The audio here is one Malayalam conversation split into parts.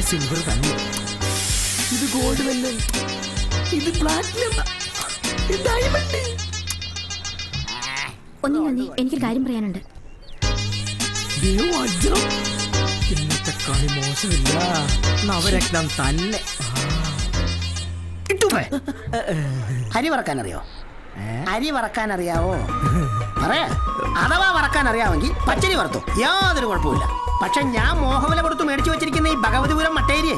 സിൽവർ തന്നെ, ഇത് ഗോൾഡ് തന്നെ, ഇത് പ്ലാറ്റിനം, ഇത് ഡയമണ്ട്. ഒന്നിനൊന്നി എനിക്കൊരു കാര്യം പറയാനുണ്ട്. ഇന്നത്തെ കളി മോശമില്ല, നവരത്നം തന്നെ. അരി വറക്കാൻ അറിയോ? അരി വറക്കാൻ അറിയാവോ? പറയാ, അഥവാ വറക്കാൻ അറിയാമെങ്കിൽ പച്ചരി വറുത്തു, യാതൊരു കുഴപ്പമില്ല. പക്ഷെ ഞാൻ മോഹവില കൊടുത്ത് മേടിച്ചു വെച്ചിരിക്കുന്ന ഈ ഭഗവതിപുരം മട്ടേരിയെ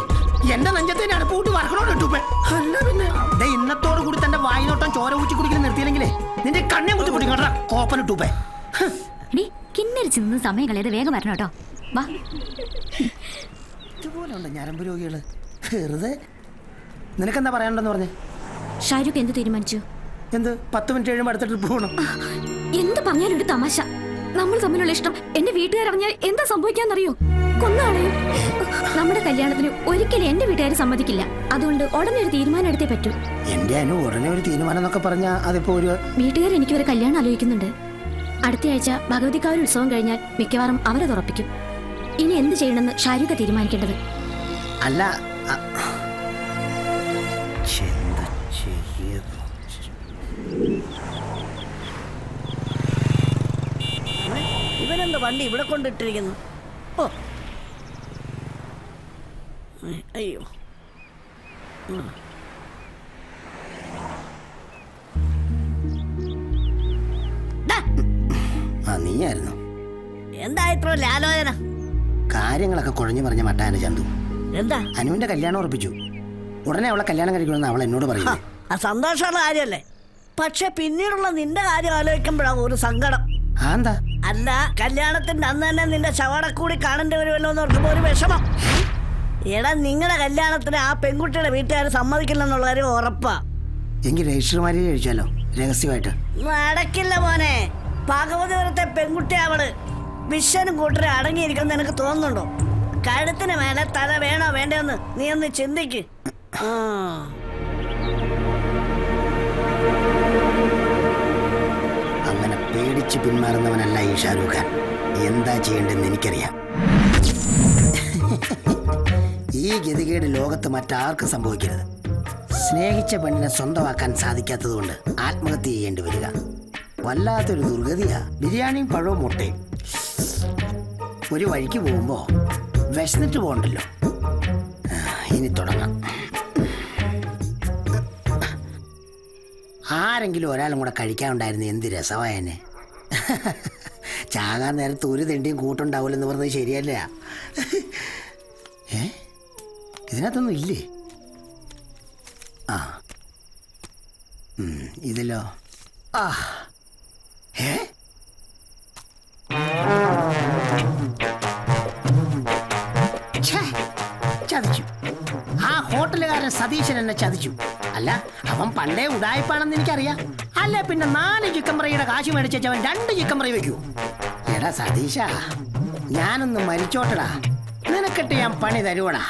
എന്റെ നെഞ്ചത്തിന് അടുപ്പൂട്ട് വറക്കണോ കിട്ടൂപ്പേ. അല്ല പിന്നെ ഇന്നത്തോട് കൂടി തന്റെ വായിലോട്ടം ചോര ഊച്ചി കുടിക്കുന്ന നിർത്തിയില്ലെങ്കിലേ നിന്റെ കണ്ണെ കുത്തി കുടിക്കണ കോപ്പനിട്ടൂപ്പേ. കിന്നരിച്ച് നിന്ന് സമയം കളയാതെ വേഗം വരണം കേട്ടോ. വാ. ഇതുപോലെ ഉണ്ട് ഞരമ്പ് രോഗികള്. വെറുതെ നിനക്കെന്താ പറയാനുണ്ടെന്ന് പറഞ്ഞേ? ഷാരൂഖ് എന്ത് തീരുമാനിച്ചു? എന്ത് 10 മിനിറ്റ് കഴിയുമ്പോൾ അടുത്ത ട്രിപ്പ് പോകണം? എന്ത് പറഞ്ഞാലും ഒരു തമാശ. നമ്മൾ തമ്മിലുള്ള ഇഷ്ടം എന്റെ വീട്ടുകാരറിഞ്ഞാൽ എന്താ സംഭവിക്കാന്നറിയോ? കൊന്നാളെയും. നമ്മുടെ കല്യാണത്തിന് ഒരിക്കലും എന്റെ വീട്ടുകാർ സമ്മതിക്കില്ല. അതുകൊണ്ട് ഉടനെ ഒരു തീരുമാനം എടുത്തേ പറ്റൂ. എന്റെ അനു ഉടനെ ഒരു തീരുമാനം എന്നൊക്കെ പറഞ്ഞാൽ അതിപ്പോ ഒരു വീട്ടുകാർ എനിക്ക് ഒരു കല്യാണം ആലോചിക്കുന്നുണ്ട്. അടുത്ത ആഴ്ച ഭഗവതിക്കാവ് ഉത്സവം കഴിഞ്ഞാൽ മിക്കവാറും അവരെ തുറപ്പിക്കും. ഇനി എന്ത് ചെയ്യണമെന്ന് ഷാരൂഖ് തീരുമാനിക്കേണ്ടത്. അല്ല, ഇവനെന്താ വണ്ടി ഇവിടെ കൊണ്ടിട്ടിരിക്കുന്നു? ഓ അയ്യോ, നീയായിരുന്നു എന്താ ഇത്ര ആലോചന? കാര്യങ്ങളൊക്കെ കുഴഞ്ഞു പറഞ്ഞ മട്ടാന ചന്തു. എന്താ? അനുവിന്റെ കല്യാണം ഉറപ്പിച്ചു. ഉടനെ അവളെ കല്യാണം കഴിക്കണമെന്ന് അവൾ എന്നോട് പറയുന്നു. ആ സന്തോഷമുള്ള കാര്യല്ലേ? പക്ഷെ പിന്നീടുള്ള നിന്റെ കാര്യം ആലോചിക്കുമ്പോഴാ ഒരു സങ്കടം. എന്താ? അല്ല, കല്യാണത്തിന്റെ അന്ന് തന്നെ നിന്റെ ശവടക്കൂടി കാണേണ്ടി വരുമല്ലോ എന്ന് ഓർക്കുമ്പോ ഒരു വിഷമം. എടാ, നിങ്ങളുടെ കല്യാണത്തിന് ആ പെൺകുട്ടിയുടെ വീട്ടുകാർ സമ്മതിക്കില്ലെന്നുള്ള കാര്യം ഉറപ്പാ. എങ്കിൽ രജിസ്റ്റർമാരി കഴിച്ചാലോ രഹസ്യമായിട്ട്? നടക്കില്ല മോനെ. ഭഗവതിപുരത്തെ പെൺകുട്ടി അവള്. വിശ്വനും കൂട്ടരെ അടങ്ങിയിരിക്കുന്ന എനിക്ക് തോന്നുന്നുണ്ടോ? കഴുത്തിന് മേലെ തല വേണോ വേണ്ടെന്ന് നീ ഒന്ന് ചിന്തിക്ക്. അങ്ങനെ പേടിച്ച് പിന്മാറുന്നവനല്ല ഈ ഷാരൂഖ് ഖാൻ. എന്താ ചെയ്യേണ്ടതെന്ന് എനിക്കറിയാം. ഈ ഗതികേട് ലോകത്ത് മറ്റാർക്കും സംഭവിക്കരുത്. സ്നേഹിച്ച പെണ്ണിനെ സ്വന്തമാക്കാൻ സാധിക്കാത്തത് കൊണ്ട് ആത്മഹത്യ ചെയ്യേണ്ടി വരിക വല്ലാത്തൊരു ദുർഗതിയാ. ബിരിയാണിയും പഴവും മുട്ടയും. ഒരു വഴിക്ക് പോകുമ്പോ വിശന്നിട്ട് പോകണ്ടല്ലോ. ഇനി തുടങ്ങാം. ആരെങ്കിലും ഒരാളും കൂടെ കഴിക്കാനുണ്ടായിരുന്നു എന്ത് രസമായനെ. ചാകാൻ നേരത്ത് ഒരു തെണ്ടിയും കൂട്ടുണ്ടാവില്ലെന്ന് പറഞ്ഞത് ശരിയല്ല. ഇതിനകത്തൊന്നും ഇല്ലേ? ആ, ഇതിലോ? ആ, ചതിച്ചു. ആ ഹോട്ടലുകാരൻ സതീശൻ എന്നെ ചതിച്ചു. അല്ല, അവൻ പണ്ടേ ഉടായ്പാണെന്ന് എനിക്കറിയാം. അല്ല പിന്നെ 4 ചിക്കൻ ഫ്രൈയുടെ കാശ് മേടിച്ചവൻ 2 ചിക്കൻ ഫ്രൈ വെക്കൂ. എടാ സതീശ, ഞാനൊന്ന് മരിച്ചോട്ടടാ, നിനക്കിട്ട് ഞാൻ പണി തരുവടാ.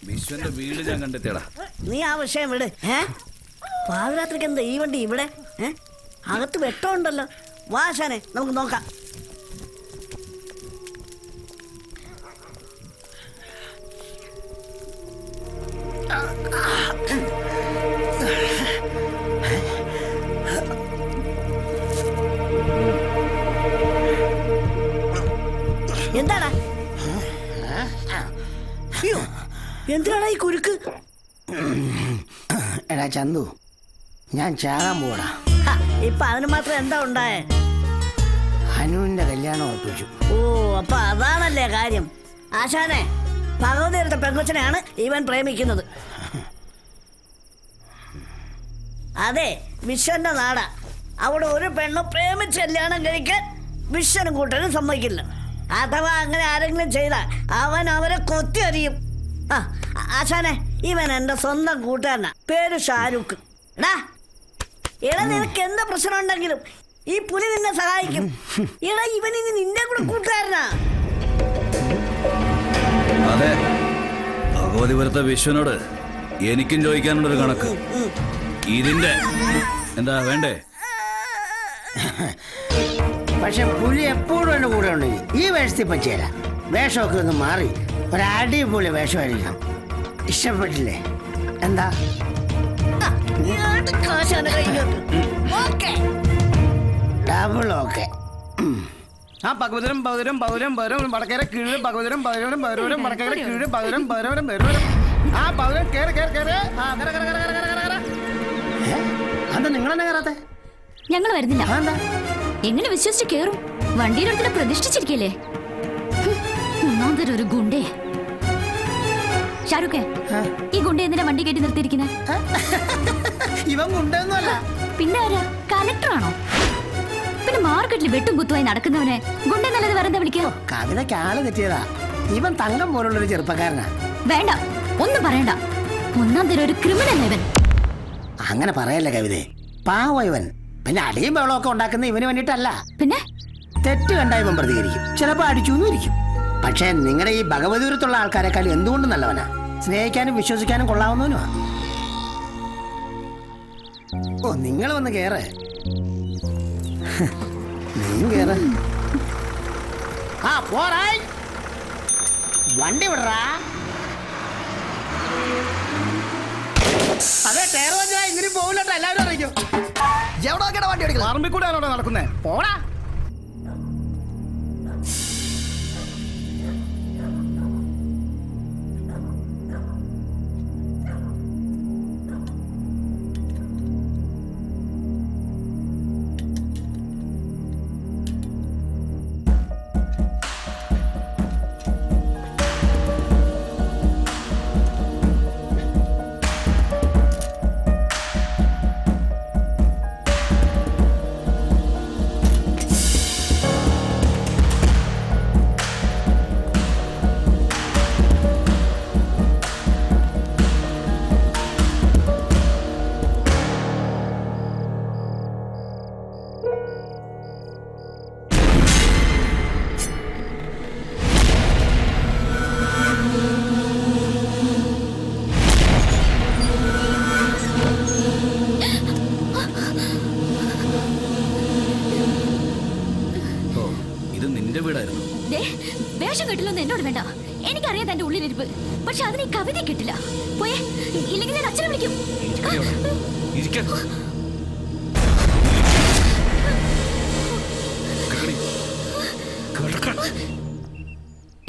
വിശ്വന്റെ വീട് ഞാൻ കണ്ടെത്തിയടാ. നീ ആ വിഷയം വിട്. പാതിരാത്രിക്ക് എന്താ ഈ വണ്ടി ഇവിടെ? അകത്ത് വെട്ടമുണ്ടല്ലോ. വാശാനെ, നമുക്ക് നോക്കാം. എന്താടാ? എന്തിനാണ് ഈ കുരുക്ക്? എടാ ചന്തു, ഞാൻ ചാകാൻ പോടാ. ഇപ്പൊ അതിന് മാത്രം എന്താ ഉണ്ടായേ? അനുവിന്റെ കല്യാണം ഉറപ്പിച്ചു. ഓ, അപ്പൊ അതാണല്ലേ കാര്യം. ആശാനെ, ഭഗവതിയുടെ പെങ്കൊച്ചനെയാണ് ഇവൻ പ്രേമിക്കുന്നത്. അതെ, വിശ്വന്റെ നാടാ. അവിടെ ഒരു പെണ്ണ് പ്രേമിച്ച് കല്യാണം കഴിക്കാൻ വിശ്വനും കൂട്ടനും സമ്മതിക്കില്ല. അഥവാ അങ്ങനെ ആരെങ്കിലും ചെയ്താൽ അവൻ അവരെ കൊത്തി അറിയും. ആശാനെ, ഇവൻ എന്റെ സ്വന്തം കൂട്ടുകാരനാ. പേര് ഷാരൂഖ്. എടാ, നിനക്ക് എന്താ പ്രശ്നം ഉണ്ടെങ്കിലും ഈ പുലി നിന്നെ സഹായിക്കും. എടാ, ഇവൻ ഇനി നിന്റെ കൂടെ കൂട്ടുകാരനാ. ഭഗവതിപുരത്തെ വിശ്വനോട് എനിക്കും ചോദിക്കാനുള്ളൊരു കണക്ക്. ഇതിന്റെ എന്താ വേണ്ടേ? പക്ഷെ പുലി എപ്പോഴും എന്റെ കൂടെ ഉണ്ടെങ്കിൽ ഈ വേഷത്തിൽ പറ്റിയല്ല. വേഷമൊക്കെ ഒന്ന് മാറി ഒരു അടിപൊളി വേഷമായിരിക്കണം. ഇഷ്ടപ്പെട്ടില്ലേ? എന്താ കാശാണ് കയ്യിലോട്ട്. ഓക്കേ. Double okay. ആ പകുതിരം പകുതിരം പകുതിരം പകുരം വടക്കേറെ കീഴ് പകുതിരം പകുതിരം പകുരം വടക്കേറെ കീഴ് പകുതിരം പകുരം പകുരം. ആ പകുതിരം കേറ് കേറ് കേറ്. ആ കര കര കര കര കര കര. അത് നിങ്ങളെന്നെ കയറാത്തെ? ഞങ്ങൾ വരുന്നില്ല. എന്താ എങ്ങനെ വിശ്വസിച്ച് കേറും? വണ്ടിയിലൊരുത്തിനെ പ്രതിഷ്ഠിച്ചിരിക്കല്ലേ. ഒന്നാം തരം ഒരു ഗുണ്ടേ. ഷാരൂഖേ, ഈ ഗുണ്ട എന്തിനാ വണ്ടി കയറ്റി നിർത്തിയിരിക്കുന്നത്? ഇവൻ കൊണ്ടൊന്നുമല്ല. പിന്നെ ആരാ? കലക്ടറാണോ? പിന്നെ മാർക്കറ്റിൽ വെട്ടും കുത്തുമായി നടക്കുന്നവനെ ഗുണ്ട നല്ലത് വേറെന്താ വിളിക്കോ? കവിതയ്ക്ക് ആള് തെറ്റിയതാ. ഇവൻ തങ്കം പോലുള്ളൊരു ചെറുപ്പക്കാരനാ. വേണ്ട, ഒന്നും പറയണ്ട. ഒന്നാം തരം ഒരു ക്രിമിനൽ ഇവൻ. അങ്ങനെ പറയല്ലേ കവിതേ. പാവ ഇവൻ. പിന്നെ അടിയും ബഹളമൊക്കെ ഉണ്ടാക്കുന്ന ഇവന് വേണ്ടിയിട്ടല്ല. പിന്നെ തെറ്റ് കണ്ട ഇവൻ പ്രതികരിക്കും. ചിലപ്പോ അടിച്ചു ഇരിക്കും. പക്ഷെ നിങ്ങളുടെ ഈ ഭഗവതിപുരത്തുള്ള ആൾക്കാരെക്കാൾ എന്തുകൊണ്ടും നല്ലവനാ. സ്നേഹിക്കാനും വിശ്വസിക്കാനും കൊള്ളാവുന്നവനുമാ. ഓ, നിങ്ങൾ വന്ന് കേറ്. നീ കേറ്. ആ പോറായി വണ്ടി വിടറാ. അതെ ടയർ വെച്ചാൽ ഇങ്ങനെ പോകില്ലട്ടോ. എല്ലാവരും അറിയിക്കും. എവിടെ വണ്ടി എടുക്കുന്നത്? പറമ്പിൽ കൂടെ ആണോ നടക്കുന്നേ? പോടാ. വേഷം കിട്ടില്ലെന്ന് എന്നോട് വേണ്ട. എനിക്കറിയാം തന്റെ ഉള്ളിലിരിപ്പ്. പക്ഷെ അതിന് ഈ കവിത കിട്ടില്ല. പോയേ, ഇല്ലെങ്കിൽ ഞാൻ അച്ഛനെ വിളിക്കും.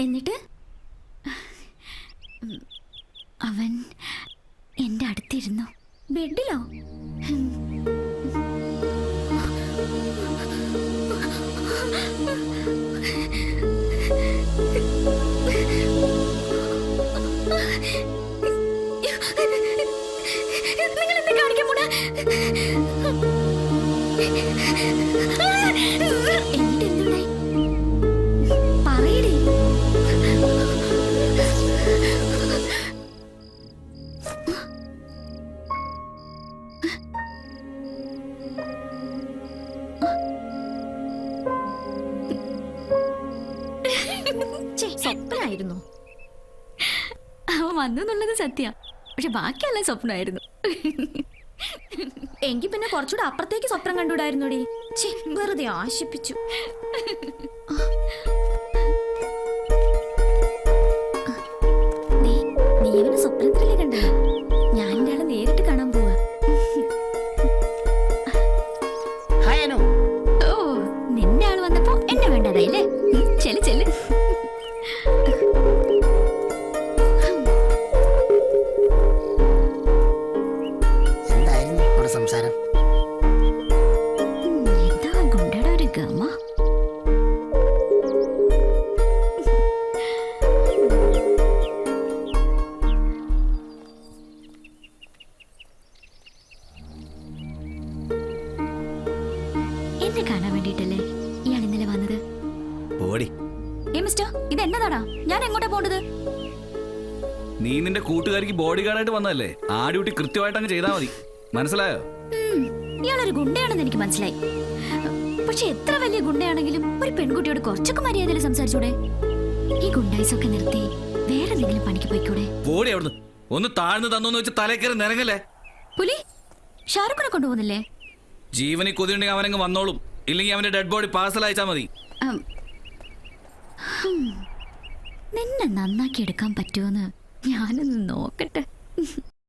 എന്നിട്ട് അവൻ എന്റെ അടുത്തിരുന്നു. ബെഡിലോ? നിങ്ങളെന്താ കാണിക്കാൻ പോണെ? എന്നിട്ട് എന്തുണ്ടായി? പറയടേ. സ്വപ്നായിരുന്നു. അവൻ വന്നു എന്നുള്ളത് സത്യ. പക്ഷെ ബാക്കിയെല്ലാം സ്വപ്നമായിരുന്നു. എങ്കിൽ പിന്നെ കുറച്ചുകൂടെ അപ്പുറത്തേക്ക് സ്വപ്നം കണ്ടുകൂടായിരുന്നോടി. വെറുതെ ആശിപ്പിച്ചു. നീ അവന് സ്വപ്നത്തിലല്ലേ കണ്ടത്? ഞാൻ ഇയാളെ നേരിട്ട് കാണാൻ പോവാ. ഓ, നിന്റെ ആള് വന്നപ്പോ എന്നെ വേണ്ടതായില്ലേ? ചെല് ചെല്. സംസാരം എന്താ ഗുണ്ടയുടെ ഒരു ഗമ. എന്നെ കാണാൻ വേണ്ടിട്ടല്ലേ ഇയാൾ ഇന്നലെ വന്നത്? മിസ്റ്റർ, ഇത് എന്നതാടാ? ഞാൻ എങ്ങോട്ടാ പോണ്ടത്? നീ നിന്റെ കൂട്ടുകാരിക്ക് ബോഡി ഗാർഡായിട്ട് വന്നതല്ലേ? ആ ഡ്യൂട്ടി കൃത്യമായിട്ട് അങ്ങ് ചെയ്താൽ മതി. മനസ്സിലായോ? ഇയാളൊരു ഗുണ്ടയാണെന്ന് എനിക്ക് മനസ്സിലായി. പക്ഷെ എത്ര വലിയ ഗുണ്ടയാണെങ്കിലും ഒരു പെൺകുട്ടിയോട് കുറച്ചൊക്കെ മര്യാദയിൽ സംസാരിച്ചൂടെ? ഈ ഗുണ്ടായിസൊക്കെ നിർത്തി വേറെ എന്തെങ്കിലും പണിക്ക് പോയിക്കൂടെ? ബോഡി അവിടുന്ന് ഒന്ന് താഴ്ന്നു തന്നോന്ന് വെച്ച് തലേക്കറി നിരങ്ങല്ലേ. പുലി ഷാറുഖിനെ കൊണ്ടുപോകുന്നില്ലേ? ജീവനി കൊതിയുണ്ടെങ്കിൽ അവനങ്ങ് വന്നോളും. ഇല്ലെങ്കിൽ അവന്റെ ഡെഡ് ബോഡി പാഴ്സൽ അയച്ചാൽ മതി. നിന്നെ നന്നാക്കി എടുക്കാൻ പറ്റുമെന്ന് ഞാനൊന്ന് നോക്കട്ടെ.